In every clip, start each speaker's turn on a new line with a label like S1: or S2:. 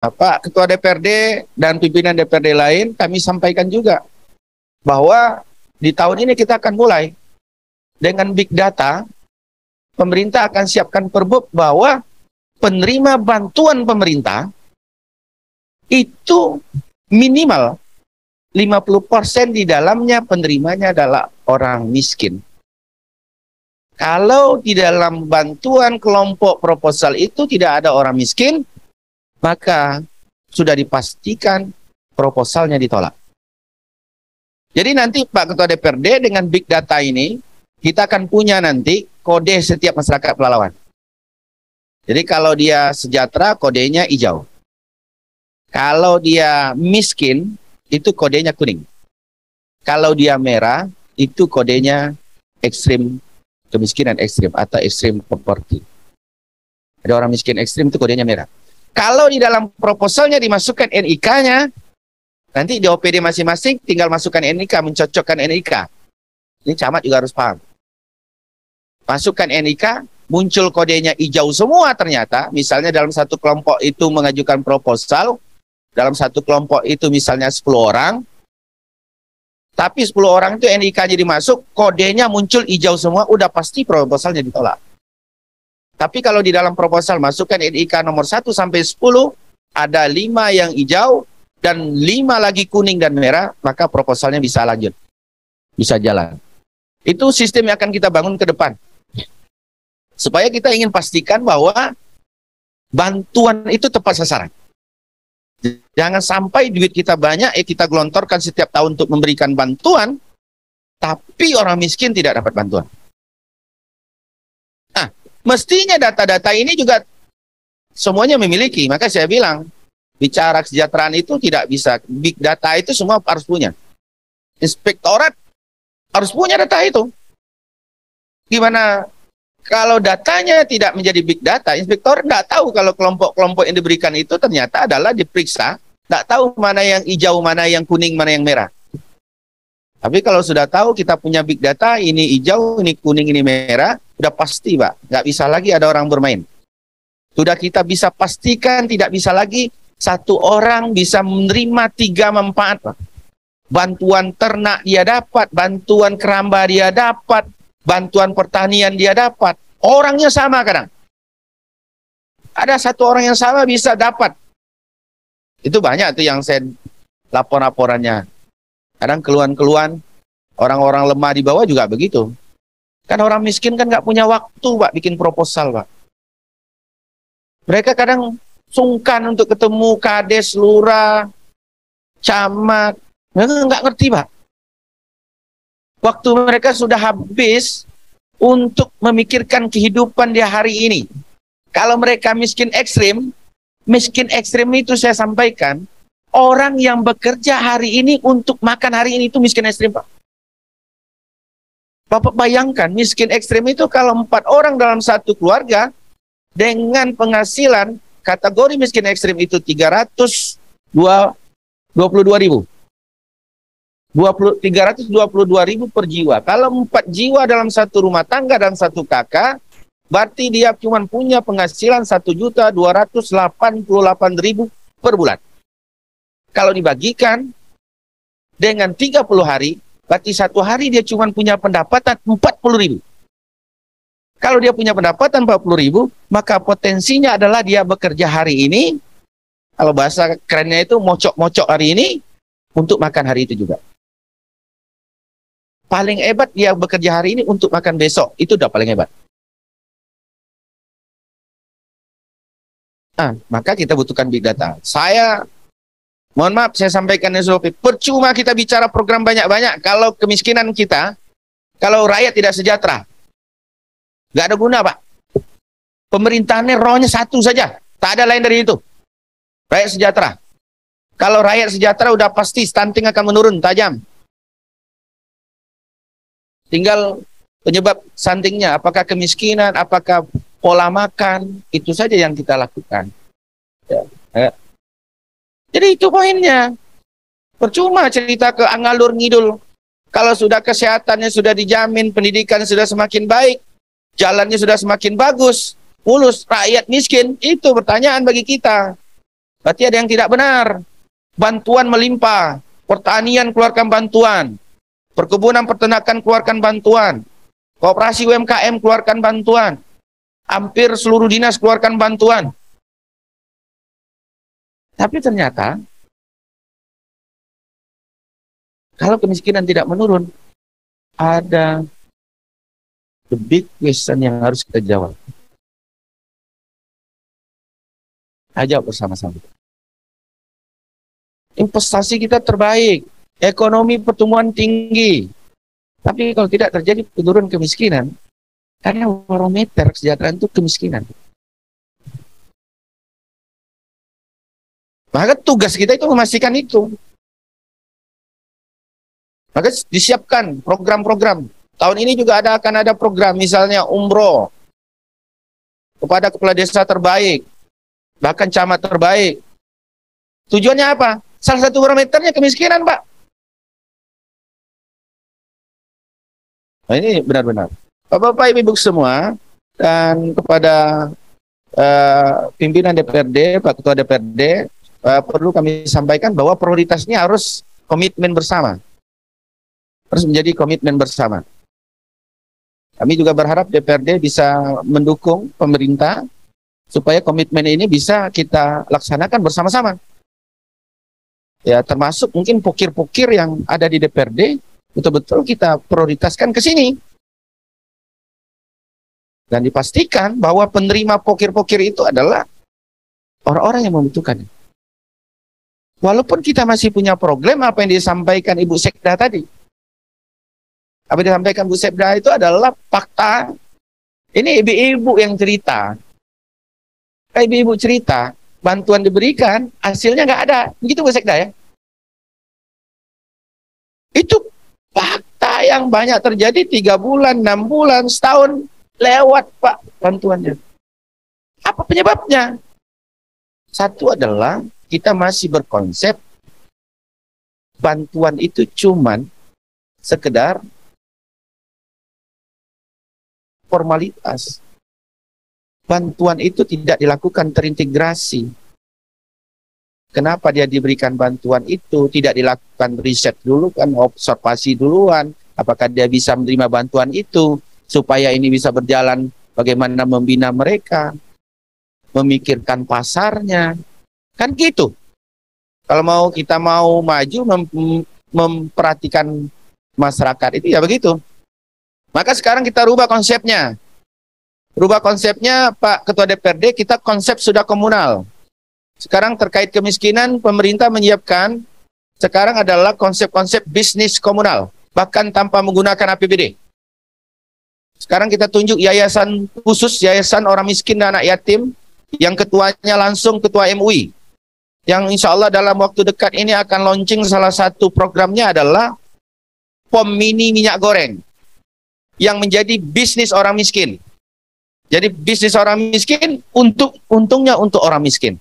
S1: Pak Ketua DPRD dan pimpinan DPRD lain, kami sampaikan juga bahwa di tahun ini kita akan mulai dengan big data. Pemerintah akan siapkan perbub bahwa penerima bantuan pemerintah itu minimal 50% di dalamnya penerimanya adalah orang miskin. Kalau di dalam bantuan kelompok proposal itu tidak ada orang miskin, maka sudah dipastikan proposalnya ditolak. Jadi nanti Pak Ketua DPRD dengan big data ini, kita akan punya nanti kode setiap masyarakat Pelalawan. Jadi kalau dia sejahtera, kodenya hijau. Kalau dia miskin, itu kodenya kuning. Kalau dia merah, itu kodenya ekstrim, kemiskinan ekstrim atau ekstrim poverty. Ada orang miskin ekstrim, itu kodenya merah. Kalau di dalam proposalnya dimasukkan NIK-nya, nanti di OPD masing-masing tinggal masukkan NIK, mencocokkan NIK. Ini camat juga harus paham. Masukkan NIK, muncul kodenya hijau semua ternyata. Misalnya dalam satu kelompok itu mengajukan proposal, dalam satu kelompok itu misalnya 10 orang, tapi 10 orang itu NIK-nya dimasuk, kodenya muncul hijau semua, udah pasti proposalnya ditolak. Tapi kalau di dalam proposal masukkan NIK nomor 1 sampai 10, ada 5 yang hijau, dan 5 lagi kuning dan merah, maka proposalnya bisa lanjut, bisa jalan. Itu sistem yang akan kita bangun ke depan. Supaya kita ingin pastikan bahwa bantuan itu tepat sasaran. Jangan sampai duit kita banyak, kita gelontorkan setiap tahun untuk memberikan bantuan, tapi orang miskin tidak dapat bantuan. Nah, mestinya data-data ini juga semuanya memiliki. Maka saya bilang, bicara kesejahteraan itu tidak bisa. Big data itu semua harus punya. Inspektorat harus punya data itu. Gimana kalau datanya tidak menjadi big data, inspektor tidak tahu kalau kelompok-kelompok yang diberikan itu ternyata adalah diperiksa, tidak tahu mana yang hijau, mana yang kuning, mana yang merah. Tapi kalau sudah tahu kita punya big data, ini hijau, ini kuning, ini merah, sudah pasti Pak, nggak bisa lagi ada orang bermain. Sudah kita bisa pastikan tidak bisa lagi satu orang bisa menerima 3 manfaat Pak. Bantuan ternak dia dapat, bantuan keramba dia dapat, bantuan pertanian dia dapat. Orangnya sama kadang. Ada satu orang yang sama bisa dapat. Itu banyak tuh yang saya laporannya. Kadang keluhan-keluhan orang-orang lemah di bawah juga begitu. Kan orang miskin kan nggak punya waktu Pak bikin proposal Pak. Mereka kadang sungkan untuk ketemu kades, lurah, camat. Mereka nggak ngerti Pak. Waktu mereka sudah habis untuk memikirkan kehidupan di hari ini. Kalau mereka miskin ekstrim itu saya sampaikan, orang yang bekerja hari ini untuk makan hari ini itu miskin ekstrim Pak. Bapak bayangkan, miskin ekstrim itu kalau 4 orang dalam satu keluarga, dengan penghasilan, kategori miskin ekstrim itu 322.000. 322.000 per jiwa. Kalau 4 jiwa dalam satu rumah tangga dalam satu kakak, berarti dia cuma punya penghasilan 1.288.000 per bulan. Kalau dibagikan dengan 30 hari, berarti satu hari dia cuma punya pendapatan 40.000. Kalau dia punya pendapatan 40.000, maka potensinya adalah dia bekerja hari ini, kalau bahasa kerennya itu mocok-mocok hari ini, untuk makan hari itu juga. Paling hebat dia bekerja hari ini untuk makan besok. Itu udah paling hebat. Maka kita butuhkan big data. Mohon maaf saya sampaikan SOP. Percuma kita bicara program banyak-banyak kalau kemiskinan kita, kalau rakyat tidak sejahtera. Nggak ada guna Pak. Pemerintahannya rohnya satu saja. Tak ada lain dari itu. Rakyat sejahtera. Kalau rakyat sejahtera udah pasti stunting akan menurun tajam. Tinggal penyebab stuntingnya, apakah kemiskinan, apakah pola makan, itu saja yang kita lakukan. Jadi itu poinnya. Percuma cerita ke ngalur ngidul. Kalau sudah kesehatannya sudah dijamin, pendidikan sudah semakin baik, jalannya sudah semakin bagus, mulus, rakyat miskin, itu pertanyaan bagi kita. Berarti ada yang tidak benar. Bantuan melimpah, pertanian keluarkan bantuan, perkebunan peternakan keluarkan bantuan, koperasi UMKM keluarkan bantuan, hampir seluruh dinas keluarkan bantuan. Tapi ternyata kalau kemiskinan tidak menurun, ada the big question yang harus kita jawab. Aja bersama-sama. Investasi kita terbaik, ekonomi pertumbuhan tinggi. Tapi kalau tidak terjadi penurunan kemiskinan, karena barometer kesejahteraan itu kemiskinan. Maka tugas kita itu memastikan itu. Maka disiapkan program-program. Tahun ini juga akan ada program, misalnya umroh kepada kepala desa terbaik, bahkan camat terbaik. Tujuannya apa? Salah satu barometernya kemiskinan, Pak. Nah, ini benar-benar. Bapak Ibu semua, dan kepada pimpinan DPRD, Pak Ketua DPRD, perlu kami sampaikan bahwa prioritasnya harus komitmen bersama. Harus menjadi komitmen bersama. Kami juga berharap DPRD bisa mendukung pemerintah supaya komitmen ini bisa kita laksanakan bersama-sama. Ya, termasuk mungkin pokir-pokir yang ada di DPRD, betul-betul kita prioritaskan ke sini. Dan dipastikan bahwa penerima pokir-pokir itu adalah orang-orang yang membutuhkan. Walaupun kita masih punya problem apa yang disampaikan Ibu Sekda tadi. Apa yang disampaikan Bu Sekda itu adalah fakta. Ini ibu-ibu yang cerita. Ibu-ibu cerita, bantuan diberikan, hasilnya nggak ada. Begitu Bu Sekda ya? Itu fakta yang banyak terjadi 3 bulan, 6 bulan, setahun lewat Pak bantuannya. Apa penyebabnya? Satu adalah kita masih berkonsep bantuan itu cuman sekedar formalitas. Bantuan itu tidak dilakukan terintegrasi. Kenapa dia diberikan bantuan itu? Tidak dilakukan riset dulu kan, observasi duluan. Apakah dia bisa menerima bantuan itu? Supaya ini bisa berjalan, bagaimana membina mereka, memikirkan pasarnya. Kan gitu. Kalau kita mau maju, memperhatikan masyarakat itu ya begitu. Maka sekarang kita rubah konsepnya. Rubah konsepnya, Pak Ketua DPRD, kita konsep sudah komunal. Sekarang terkait kemiskinan, pemerintah menyiapkan, sekarang adalah konsep-konsep bisnis komunal, bahkan tanpa menggunakan APBD. Sekarang kita tunjuk yayasan khusus, yayasan orang miskin dan anak yatim, yang ketuanya langsung Ketua MUI. Yang insya Allah dalam waktu dekat ini akan launching salah satu programnya adalah POM mini minyak goreng. Yang menjadi bisnis orang miskin. Jadi bisnis orang miskin, untungnya untuk orang miskin.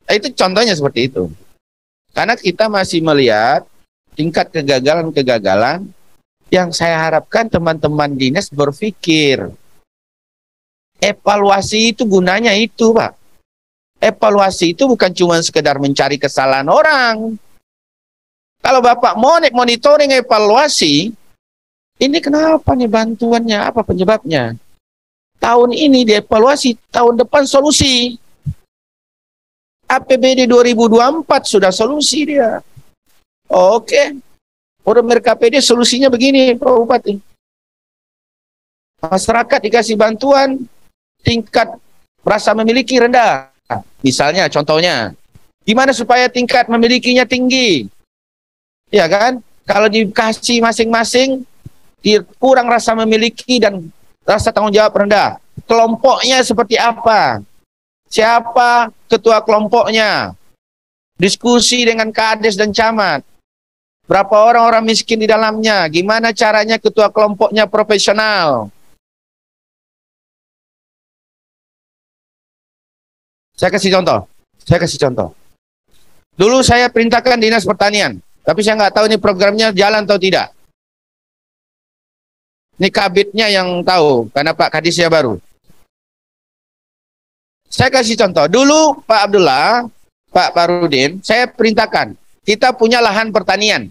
S1: Itu contohnya seperti itu. Karena kita masih melihat tingkat kegagalan-kegagalan yang saya harapkan teman-teman dinas berpikir. Evaluasi itu gunanya itu, Pak. Evaluasi itu bukan cuma sekedar mencari kesalahan orang. Kalau Bapak mau monitoring evaluasi, ini kenapa nih bantuannya, apa penyebabnya? Tahun ini dievaluasi, tahun depan solusi. APBD 2024 sudah solusi dia. Oke. Udah KPD solusinya begini, Pak Bupati. Masyarakat dikasih bantuan, tingkat rasa memiliki rendah. Misalnya, contohnya, gimana supaya tingkat memilikinya tinggi? Ya kan? Kalau dikasih masing-masing, kurang rasa memiliki dan rasa tanggung jawab rendah. Kelompoknya seperti apa? Siapa ketua kelompoknya? Diskusi dengan kades dan camat. Berapa orang-orang miskin di dalamnya? Gimana caranya ketua kelompoknya profesional? Saya kasih contoh. Dulu saya perintahkan Dinas Pertanian. Tapi saya nggak tahu ini programnya jalan atau tidak. Ini kabitnya yang tahu, karena Pak Kadisnya baru. Saya kasih contoh. Dulu Pak Abdullah, Pak Parudin, saya perintahkan, kita punya lahan pertanian.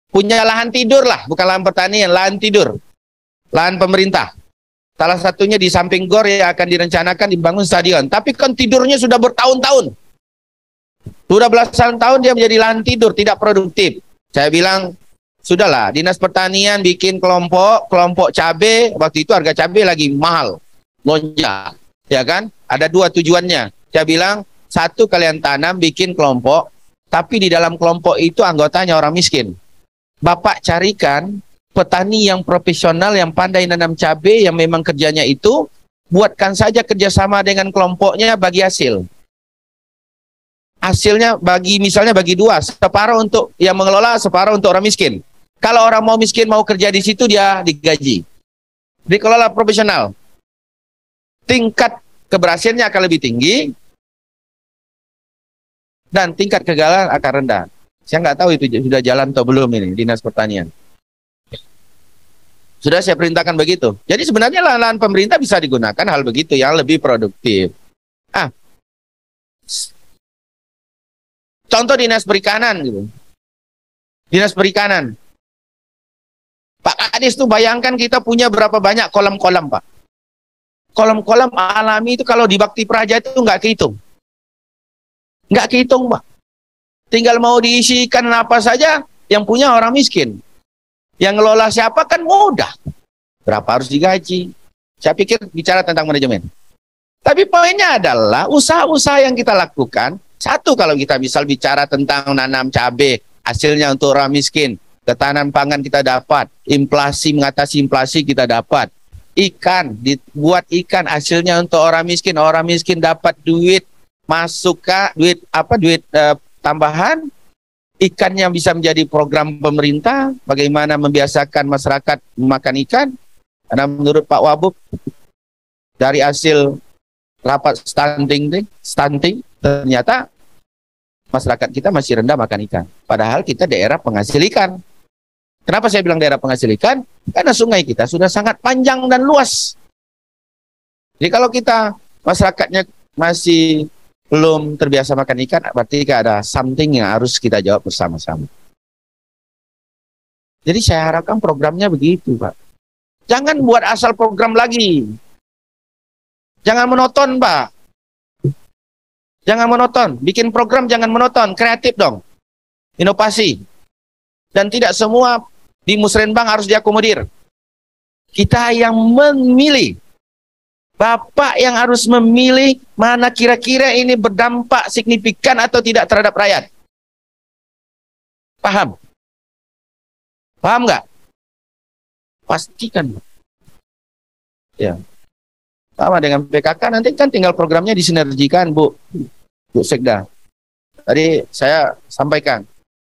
S1: Punya lahan tidur lah, bukan lahan pertanian, lahan tidur. Lahan pemerintah. Salah satunya di samping GOR yang akan direncanakan dibangun stadion. Tapi kan tidurnya sudah bertahun-tahun. Sudah belasan tahun dia menjadi lahan tidur, tidak produktif. Saya bilang, sudahlah, Dinas Pertanian bikin kelompok cabai, waktu itu harga cabai lagi mahal, lonjak, ya kan? Ada dua tujuannya. Saya bilang, satu kalian tanam, bikin kelompok, tapi di dalam kelompok itu anggotanya orang miskin. Bapak carikan petani yang profesional, yang pandai nanam cabai, yang memang kerjanya itu, buatkan saja kerjasama dengan kelompoknya bagi hasil. Hasilnya misalnya bagi dua, separuh untuk yang mengelola, separuh untuk orang miskin. Kalau orang mau miskin mau kerja di situ, dia digaji. Dikelola profesional. Tingkat keberhasilannya akan lebih tinggi dan tingkat kegagalan akan rendah. Saya nggak tahu itu sudah jalan atau belum ini Dinas Pertanian. Sudah saya perintahkan begitu. Jadi sebenarnya lahan-lahan pemerintah bisa digunakan hal begitu yang lebih produktif. Contoh Dinas Perikanan gitu. Dinas Perikanan. Pak Kadis tuh bayangkan kita punya berapa banyak kolam-kolam, Pak. Kolam-kolam alami itu kalau di Bakti Praja itu nggak kehitung. Nggak kehitung, Pak. Tinggal mau diisi ikan apa saja, yang punya orang miskin. Yang ngelola siapa kan mudah. Berapa harus digaji? Saya pikir bicara tentang manajemen. Tapi poinnya adalah usaha-usaha yang kita lakukan. Satu, kalau kita misal bicara tentang nanam cabai, hasilnya untuk orang miskin. Ketahanan pangan kita dapat. Inflasi, mengatasi inflasi kita dapat. Ikan, dibuat ikan hasilnya untuk orang miskin dapat duit masuk ke duit tambahan. Ikan yang bisa menjadi program pemerintah, bagaimana membiasakan masyarakat memakan ikan. Karena menurut Pak Wabub, dari hasil rapat stunting, ternyata masyarakat kita masih rendah makan ikan. Padahal kita daerah penghasil ikan. Kenapa saya bilang daerah penghasil ikan? Karena sungai kita sudah sangat panjang dan luas. Jadi kalau kita masyarakatnya masih belum terbiasa makan ikan, berarti ada something yang harus kita jawab bersama-sama. Jadi saya harapkan programnya begitu, Pak. Jangan buat asal program lagi. Jangan monoton, Pak. Jangan monoton. Bikin program jangan monoton. Kreatif dong. Inovasi. Dan tidak semua di musrenbang harus diakomodir. Kita yang memilih. Bapak yang harus memilih mana kira-kira ini berdampak signifikan atau tidak terhadap rakyat. Paham? Paham nggak? Pastikan. Ya. Sama dengan PKK, nanti kan tinggal programnya disinergikan, Bu Sekda. Tadi saya sampaikan,